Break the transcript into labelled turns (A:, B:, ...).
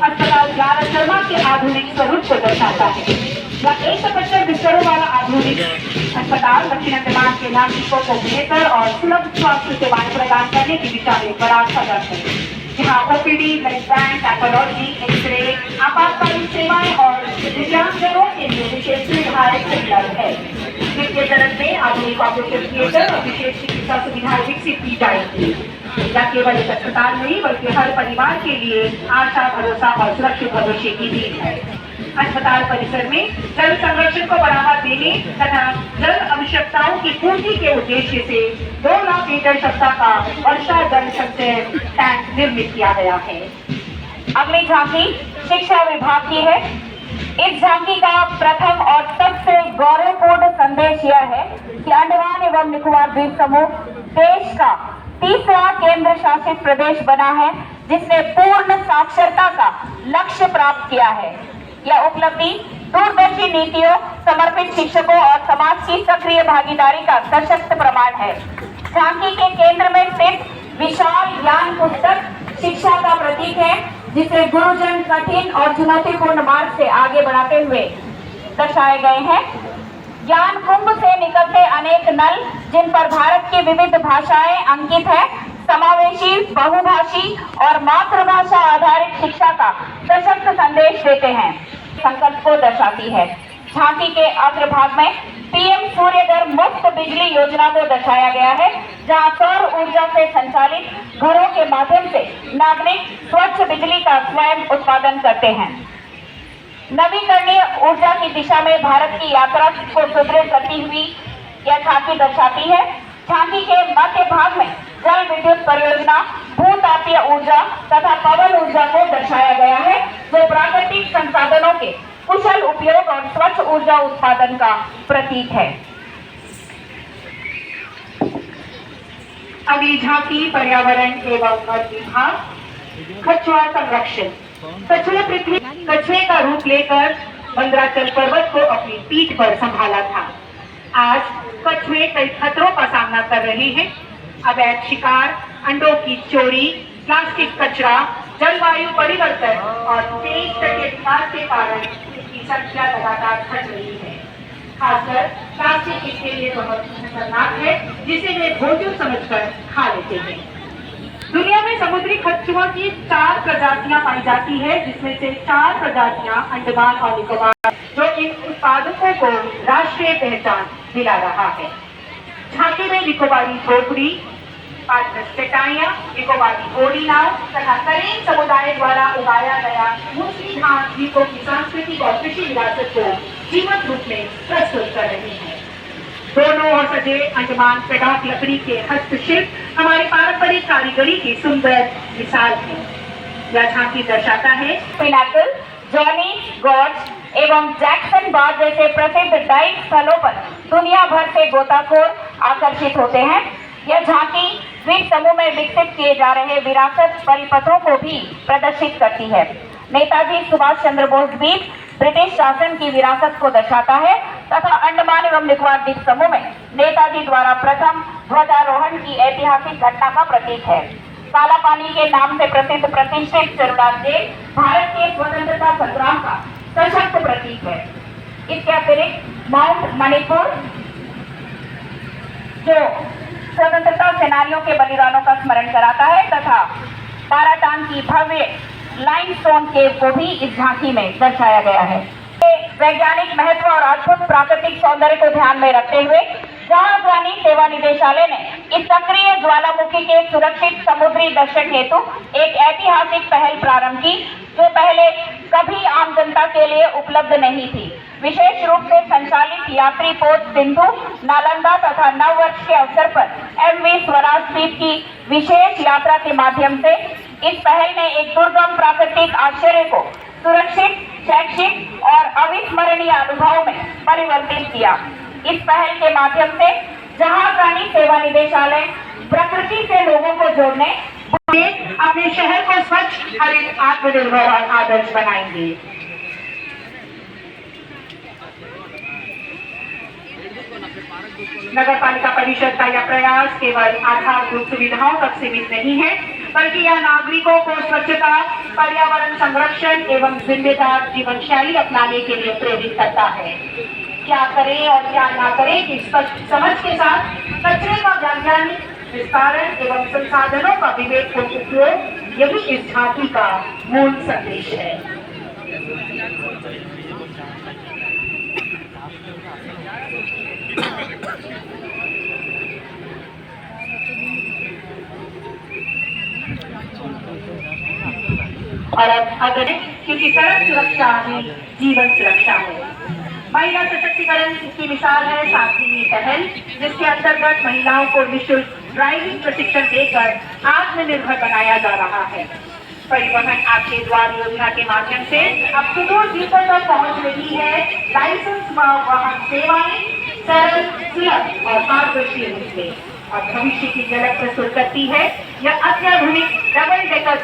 A: अस्पताल ज्ञान शर्मा के आधुनिक स्वरूप को दर्शाता है। यह 175 बिस्तरों वाला आधुनिक अस्पताल दक्षिण अंडमान के नागरिकों को बेहतर और सुलभ स्वास्थ्य सेवाएं प्रदान करने की दिशा में बड़ा कदम है। यहाँ OPD, blood bank, pathology, x ray, आपातकालीन सेवाएं और दिव्यांगजनों के लिए विशेष सुविधाएं उपलब्ध है। द्वितीय चरण में आधुनिक ऑपरेशन थिएटर और विशेष चिकित्सा सुविधाएं विकसित की जाएगी। न केवल एक अस्पताल नहीं बल्कि हर परिवार के लिए आशा, भरोसा और सुरक्षित भविष्य की नींव है। अस्पताल परिसर में जल संरक्षण को बढ़ावा देने तथा जल आवश्यकताओं की पूर्ति के उद्देश्य से 2 लाख लीटर क्षमता का वर्षा जल संचय टैंक निर्मित किया गया है।
B: अगली झांकी शिक्षा विभाग की है। इस झांकी का प्रथम और सबसे गौरवपूर्ण संदेश यह है कि अंडमान एवं निकोबार द्वीप समूह देश का तीसरा केंद्र शासित प्रदेश बना है जिसने पूर्ण साक्षरता का लक्ष्य प्राप्त किया है। यह उपलब्धि दूरदर्शी नीतियों, समर्पित शिक्षकों और समाज की सक्रिय भागीदारी का सशक्त प्रमाण है। झांकी के केंद्र में स्थित विशाल ज्ञान पुस्तक शिक्षा का प्रतीक है जिसे गुरुजन कठिन और चुनौतीपूर्ण मार्ग से आगे बढ़ाते हुए दर्शाए गए हैं। ज्ञान कुंभ से निकलते अनेक नल जिन पर भारत की विविध भाषाएं अंकित है, समावेशी, बहुभाषी और मातृभाषा आधारित शिक्षा का सशक्त संदेश देते हैं, संकल्प को दर्शाती है। झांकी के अग्रभाग में पीएम सूर्यघर मुफ्त बिजली योजना को दर्शाया गया है जहां सौर ऊर्जा से संचालित घरों के माध्यम से नागरिक स्वच्छ बिजली का स्वयं उत्पादन करते हैं। नवीकरणीय ऊर्जा की दिशा में भारत की यात्रा को सुदृढ़ करती हुई यह झांकी दर्शाती है। झांकी के मध्य भाग में जल विद्युत परियोजना, भूतापीय ऊर्जा तथा पवन ऊर्जा को दर्शाया गया है जो प्राकृतिक संसाधनों के कुशल उपयोग और स्वच्छ ऊर्जा उत्पादन का प्रतीक है।
A: अगली झांकी पर्यावरण एवं वन विभाग, कछुआ संरक्षण। कछुए का रूप लेकर मंदराचल पर्वत को अपनी पीठ पर संभाला था। आज कछुए कई खतरों का सामना कर रहे हैं। अवैध शिकार, अंडों की चोरी, प्लास्टिक कचरा, जलवायु परिवर्तन और तेज तटीय विकास के कारण इसकी संख्या लगातार घट रही है। खासकर प्लास्टिक इसके लिए बहुत खतरनाक है जिसे वे भोजन समझकर खा लेते हैं। दुनिया में समुद्री कछुआ की 4 प्रजातियां पाई जाती है जिसमें से 4 प्रजातियां अंडमान और निकोबार जो इन उत्पादकों को राष्ट्रीय पहचान दिला रहा है। झांकी में निकोबारी झोपड़ी, चटाइयां, निकोबारी घोड़ी नाव तथा करेन समुदाय द्वारा उगाया गया मूसली घास द्वीपों की सांस्कृतिक और कृषि विरासत को जीवंत रूप में प्रस्तुत कर रही है। दोनों ओर सजे अंडमान पेडॉक लकड़ी के हस्तशिल्प हमारी पारंपरिक कारीगरी की सुंदर मिसाल है। यह झांकी दर्शाता है
B: पिनाकल, जॉनी, गॉर्ज एवं जैक्सन बार जैसे प्रसिद्ध डाइव स्थलों पर दुनिया भर से गोताखोर आकर्षित होते हैं। यह झांकी द्वीप समूह में विकसित किए जा रहे विरासत परिपथों को भी प्रदर्शित करती है। नेताजी सुभाष चंद्र बोस द्वीप ब्रिटिश शासन की विरासत को दर्शाता है तथा अंडमान एवं निकोबार द्वीप समूह में नेताजी द्वारा प्रथम ध्वजारोहण की ऐतिहासिक घटना का प्रतीक है। काला पानी के नाम से प्रसिद्ध प्रतिष्ठित चरुराज जेल भारत के स्वतंत्रता संग्राम का सशक्त प्रतीक है। इसके अतिरिक्त माउंट मणिपुर जो स्वतंत्रता सेनानियों के बलिदानों का स्मरण कराता है तथा बाराटांग की भव्य लाइमस्टोन केव को भी इस झांकी में दर्शाया गया है। वैज्ञानिक महत्व और अद्भुत प्राकृतिक सौंदर्य को ध्यान में रखते हुए जहाजरानी सेवा निदेशालय ने इस सक्रिय ज्वालामुखी के सुरक्षित समुद्री दर्शन हेतु एक ऐतिहासिक पहल प्रारंभ की जो पहले कभी आम जनता के लिए उपलब्ध नहीं थी। विशेष रूप से संचालित यात्री पोत सिंधु, नालंदा तथा नववर्ष के अवसर पर एमवी स्वराज द्वीप की विशेष यात्रा के माध्यम से इस पहल ने एक दुर्गम प्राकृतिक आश्चर्य को सुरक्षित, शैक्षिक और अविस्मरणीय अनुभव में परिवर्तित किया। इस पहल के माध्यम से जहाजरानी सेवा निदेशालय प्रकृति से लोगों को जोड़ने अपने शहर को स्वच्छ, हरित, आत्मनिर्भर और आदर्श बनाएंगे।
A: नगर पालिका परिषद का यह प्रयास केवल आधारभूत सुविधाओं तक सीमित नहीं है बल्कि यह नागरिकों को स्वच्छता, पर्यावरण संरक्षण एवं जिम्मेदार जीवन शैली अपनाने के लिए प्रेरित करता है। क्या करें और क्या ना करें की स्पष्ट समझ के साथ कचरे का वैज्ञानिक विस्तारण एवं संसाधनों का विवेकपूर्ण उपयोग, यही इस झांकी का मूल संदेश है। और अब अगर क्योंकि सड़क सुरक्षा ही जीवन सुरक्षा है। महिला सशक्तिकरण इसकी मिसाल है। साथ ही ये पहल जिसके अंतर्गत महिलाओं को निःशुल्क ड्राइविंग प्रशिक्षण देकर आत्मनिर्भर बनाया जा रहा है। परिवहन आपके द्वार योजना के माध्यम से अब सुदूर द्वीपों तक पहुंच रही है। लाइसेंस वाहन सेवाएं सरल, सुलभ और पारदर्शी रूप में और भविष्य की झलक प्रस्तुत करती है। यह अत्याधुनिक डबल डेकर